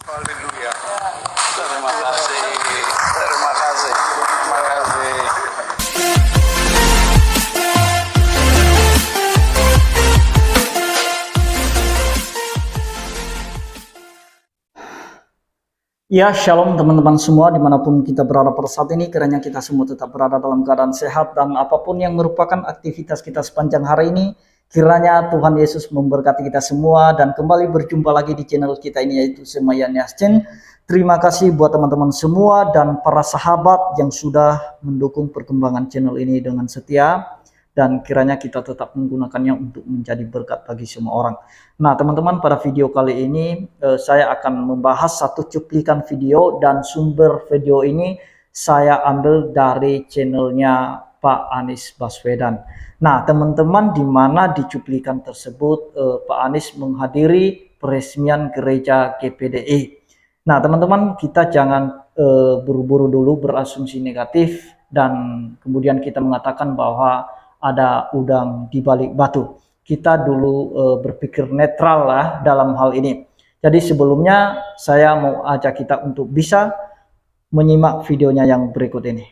Haleluya. Terima kasih. Terima kasih. Terima kasih. Ya, shalom teman-teman semua dimanapun kita berada pada saat ini, kiranya kita semua tetap berada dalam keadaan sehat dan apapun yang merupakan aktivitas kita sepanjang hari ini, kiranya Tuhan Yesus memberkati kita semua dan kembali berjumpa lagi di channel kita ini yaitu Semayan Yasin. Terima kasih buat teman-teman semua dan para sahabat yang sudah mendukung perkembangan channel ini dengan setia. Dan kiranya kita tetap menggunakannya untuk menjadi berkat bagi semua orang. Nah teman-teman, pada video kali ini saya akan membahas satu cuplikan video dan sumber video ini saya ambil dari channelnya Pak Anies Baswedan. Nah teman-teman, di mana di cuplikan tersebut Pak Anies menghadiri peresmian gereja GPDI. Nah teman-teman, kita jangan buru-buru dulu berasumsi negatif dan kemudian kita mengatakan bahwa ada udang di balik batu. Kita dulu berpikir netral lah dalam hal ini. Jadi sebelumnya saya mau ajak kita untuk bisa menyimak videonya yang berikut ini.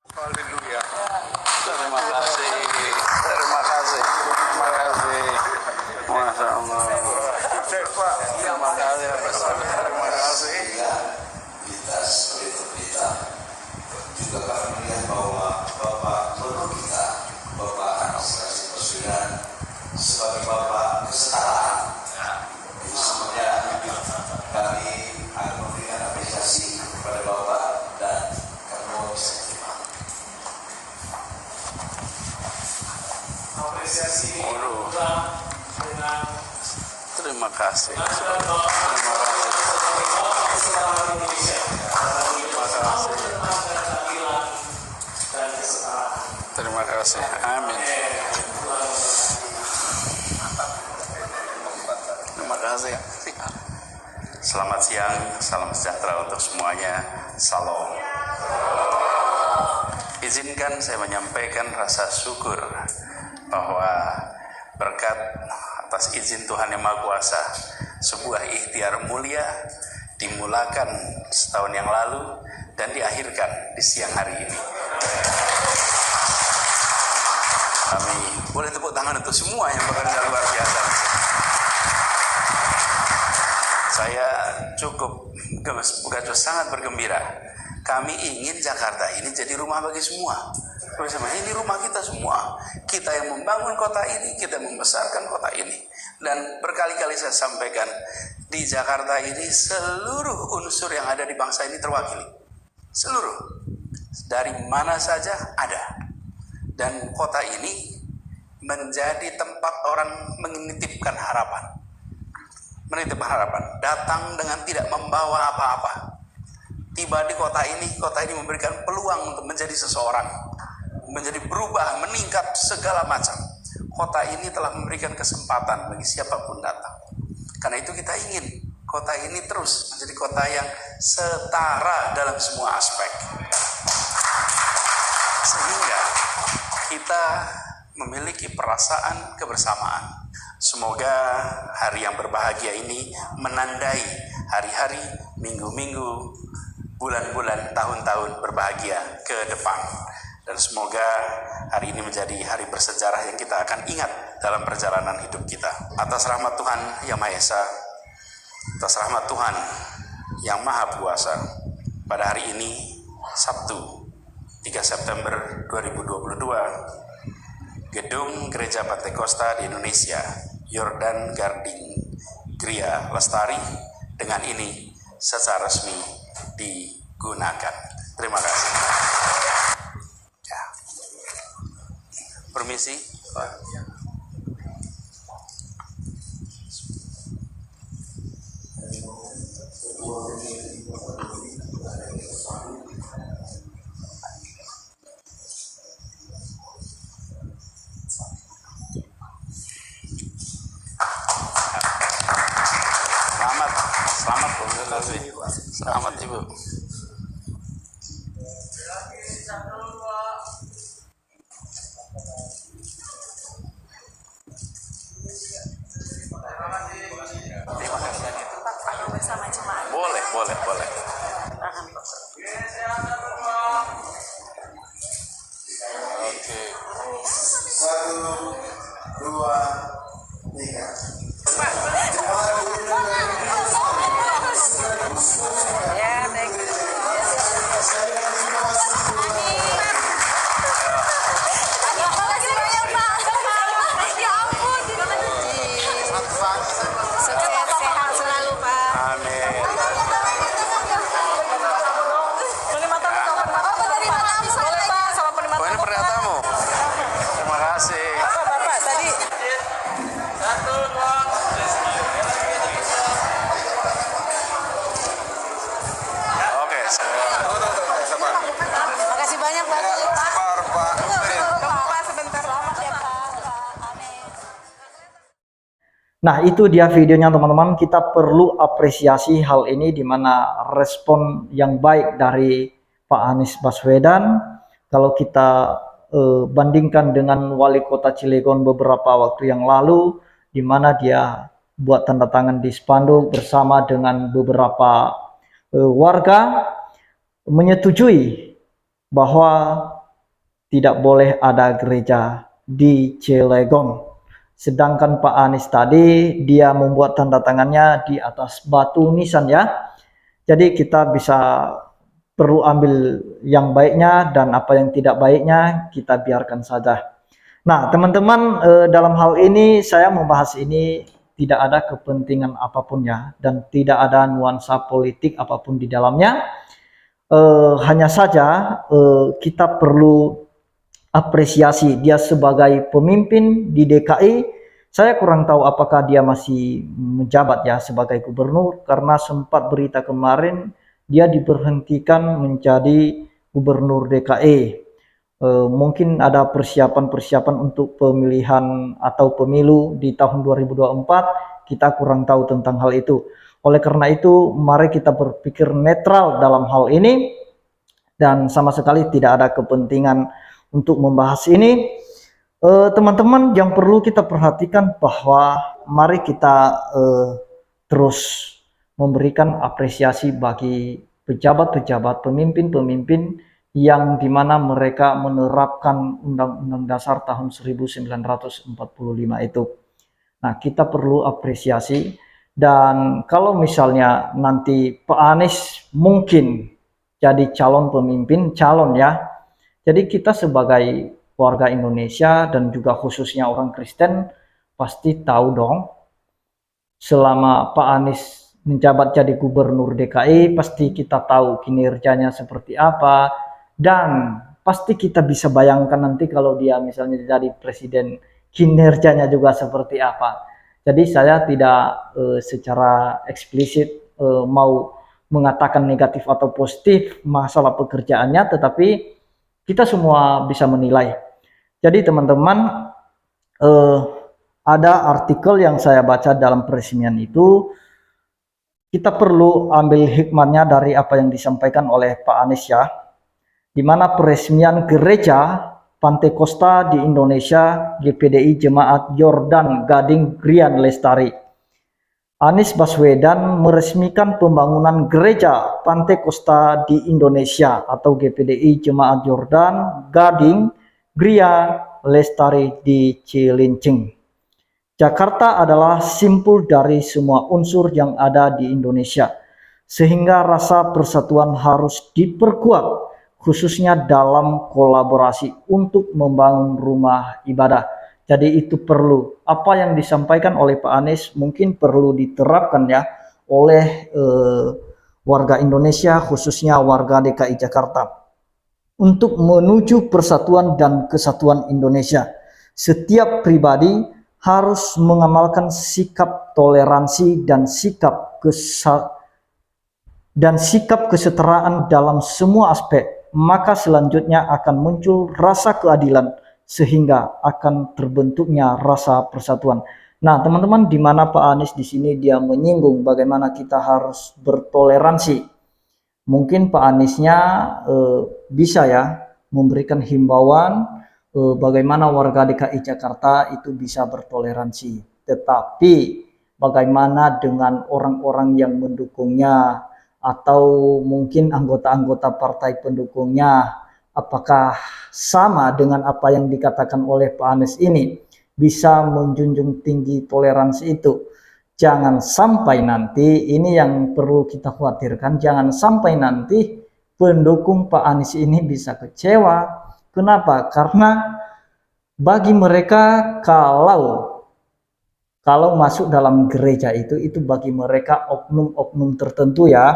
Haleluya. Terima kasih. Terima kasih. Terima kasih. Masya Allah. Terima kasih. Terima kasih. Kita sebagai pemerintah juga kami melihat bahwa Bapak Gubernur kita, Bapak Anies Baswedan, sebagai Bapak kesetaraan, itu sebenarnya kami akan memberikan apresiasi kepada Bapak dan kami mau bisa terima. Apresiasi dengan Terima kasih. Terima kasih. Terima kasih. Amin. Terima kasih. Selamat siang, salam sejahtera untuk semuanya. Salam. Izinkan saya menyampaikan rasa syukur bahwa berkat atas izin Tuhan Yang Maha Kuasa, sebuah ikhtiar mulia dimulakan setahun yang lalu dan diakhirkan di siang hari ini. Kami boleh tepuk tangan untuk semua yang bekerja luar biasa. Saya sangat bergembira. Kami ingin Jakarta ini jadi rumah bagi semua. Bersama ini rumah kita semua. Kita yang membangun kota ini, kita membesarkan kota ini. Dan berkali-kali saya sampaikan, di Jakarta ini seluruh unsur yang ada di bangsa ini terwakili. Seluruh. Dari mana saja ada. Dan kota ini menjadi tempat orang menitipkan harapan. Menitipkan harapan. Datang dengan tidak membawa apa-apa. Tiba di kota ini memberikan peluang untuk menjadi seseorang. Menjadi berubah, meningkat segala macam. Kota ini telah memberikan kesempatan bagi siapapun datang. Karena itu kita ingin kota ini terus menjadi kota yang setara dalam semua aspek. Sehingga kita memiliki perasaan kebersamaan. Semoga hari yang berbahagia ini menandai hari-hari, minggu-minggu, bulan-bulan, tahun-tahun berbahagia ke depan. Dan semoga hari ini menjadi hari bersejarah yang kita akan ingat dalam perjalanan hidup kita. Atas rahmat Tuhan Yang Maha Esa, atas rahmat Tuhan Yang Maha Kuasa, pada hari ini, Sabtu 3 September 2022, Gedung Gereja Pantekosta di Indonesia, Yordan Garden Gria Lestari, dengan ini secara resmi digunakan. Terima kasih. Ya. Permisi. Selamat Ibu. Boleh. Boleh, boleh. Oke. 1, 2, 3. Ya, thank you. Makasih banyak, Pak. Ya ampun. Sukses, sehat selalu, Pak. Amin. Penikmatan boleh, Pak, sama penikmatan. Oh, ini pernyataanmu. Terima kasih. Bapak tadi. Oke. Makasih banyak, Pak. Sabar, Pak. Pak, sebentar. Selamat ya, Pak. Amin. Nah, itu dia videonya teman-teman. Kita perlu apresiasi hal ini di mana respon yang baik dari Pak Anies Baswedan. Kalau kita bandingkan dengan Wali Kota Cilegon beberapa waktu yang lalu, di mana dia buat tanda tangan di spanduk bersama dengan beberapa warga menyetujui bahwa tidak boleh ada gereja di Cilegon. Sedangkan Pak Anies tadi dia membuat tanda tangannya di atas batu nisan ya. Jadi kita bisa perlu ambil yang baiknya dan apa yang tidak baiknya kita biarkan saja. Nah, teman-teman, dalam hal ini saya membahas ini tidak ada kepentingan apapun ya, dan tidak ada nuansa politik apapun di dalamnya. Hanya saja kita perlu apresiasi dia sebagai pemimpin di DKI. Saya kurang tahu apakah dia masih menjabat ya sebagai gubernur, karena sempat berita kemarin dia diberhentikan menjadi gubernur DKI. Mungkin ada persiapan-persiapan untuk pemilihan atau pemilu di tahun 2024, kita kurang tahu tentang hal itu. Oleh karena itu, mari kita berpikir netral dalam hal ini dan sama sekali tidak ada kepentingan untuk membahas ini. Teman-teman, yang perlu kita perhatikan bahwa mari kita terus memberikan apresiasi bagi pejabat-pejabat, pemimpin-pemimpin yang dimana mereka menerapkan Undang-Undang Dasar tahun 1945 itu. Nah, kita perlu apresiasi. Dan kalau misalnya nanti Pak Anies mungkin jadi calon pemimpin, calon ya. Jadi kita sebagai warga Indonesia dan juga khususnya orang Kristen pasti tahu dong, selama Pak Anies menjabat jadi gubernur DKI, pasti kita tahu kinerjanya seperti apa, dan pasti kita bisa bayangkan nanti kalau dia misalnya jadi presiden, kinerjanya juga seperti apa. Jadi saya tidak secara eksplisit mau mengatakan negatif atau positif masalah pekerjaannya, tetapi kita semua bisa menilai. Jadi teman-teman, ada artikel yang saya baca dalam peresmian itu, kita perlu ambil hikmahnya dari apa yang disampaikan oleh Pak Anies ya, di mana peresmian gereja Pantai Kosta di Indonesia, GPDI Jemaat Yordan Gading Grian Lestari. Anies Baswedan meresmikan pembangunan gereja Pantai Kosta di Indonesia atau GPDI Jemaat Yordan Gading Grian Lestari di Cilincing. Jakarta adalah simpul dari semua unsur yang ada di Indonesia, sehingga rasa persatuan harus diperkuat, khususnya dalam kolaborasi untuk membangun rumah ibadah. Jadi itu perlu, apa yang disampaikan oleh Pak Anies mungkin perlu diterapkan ya oleh warga Indonesia, khususnya warga DKI Jakarta, untuk menuju persatuan dan kesatuan Indonesia. Setiap pribadi harus mengamalkan sikap toleransi dan sikap kesetaraan dalam semua aspek, maka selanjutnya akan muncul rasa keadilan sehingga akan terbentuknya rasa persatuan. Nah, teman-teman, di mana Pak Anies di sini dia menyinggung bagaimana kita harus bertoleransi. Mungkin Pak Aniesnya bisa ya memberikan himbauan bagaimana warga DKI Jakarta itu bisa bertoleransi. Tetapi bagaimana dengan orang-orang yang mendukungnya atau mungkin anggota-anggota partai pendukungnya, apakah sama dengan apa yang dikatakan oleh Pak Anies ini, bisa menjunjung tinggi toleransi itu. Jangan sampai nanti, ini yang perlu kita khawatirkan, jangan sampai nanti pendukung Pak Anies ini bisa kecewa. Kenapa? Karena bagi mereka kalau masuk dalam gereja itu bagi mereka oknum-oknum tertentu ya.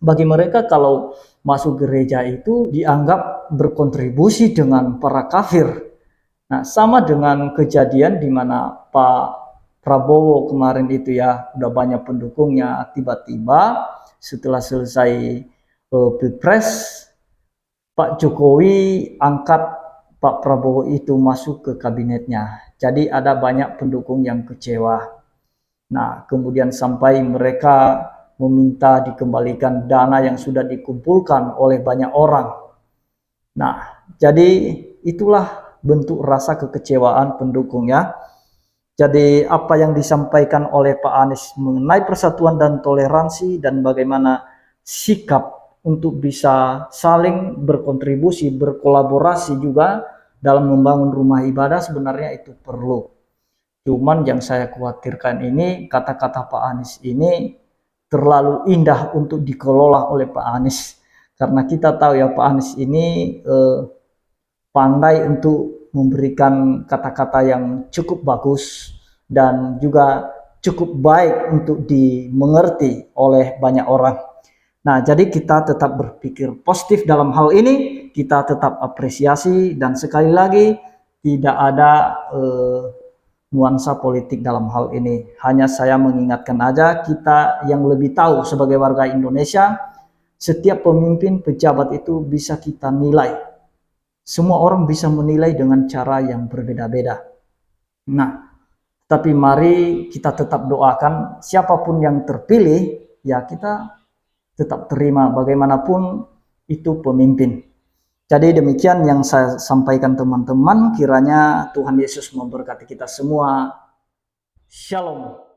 Bagi mereka kalau masuk gereja itu dianggap berkontribusi dengan para kafir. Nah, sama dengan kejadian di mana Pak Prabowo kemarin itu ya, udah banyak pendukungnya, tiba-tiba setelah selesai Pilpres, Pak Jokowi angkat Pak Prabowo itu masuk ke kabinetnya. Jadi ada banyak pendukung yang kecewa. Nah, kemudian sampai mereka meminta dikembalikan dana yang sudah dikumpulkan oleh banyak orang. Nah, jadi itulah bentuk rasa kekecewaan pendukung ya. Jadi apa yang disampaikan oleh Pak Anies mengenai persatuan dan toleransi dan bagaimana sikap untuk bisa saling berkontribusi, berkolaborasi juga dalam membangun rumah ibadah sebenarnya itu perlu. Cuman yang saya khawatirkan ini kata-kata Pak Anies ini terlalu indah untuk dikelola oleh Pak Anies. Karena kita tahu ya Pak Anies ini pandai untuk memberikan kata-kata yang cukup bagus dan juga cukup baik untuk dimengerti oleh banyak orang. Nah, jadi kita tetap berpikir positif dalam hal ini, kita tetap apresiasi dan sekali lagi tidak ada nuansa politik dalam hal ini. Hanya saya mengingatkan aja, kita yang lebih tahu sebagai warga Indonesia, setiap pemimpin pejabat itu bisa kita nilai. Semua orang bisa menilai dengan cara yang berbeda-beda. Nah, tapi mari kita tetap doakan siapapun yang terpilih, ya kita tetap terima bagaimanapun itu pemimpin. Jadi demikian yang saya sampaikan teman-teman, kiranya Tuhan Yesus memberkati kita semua. Shalom.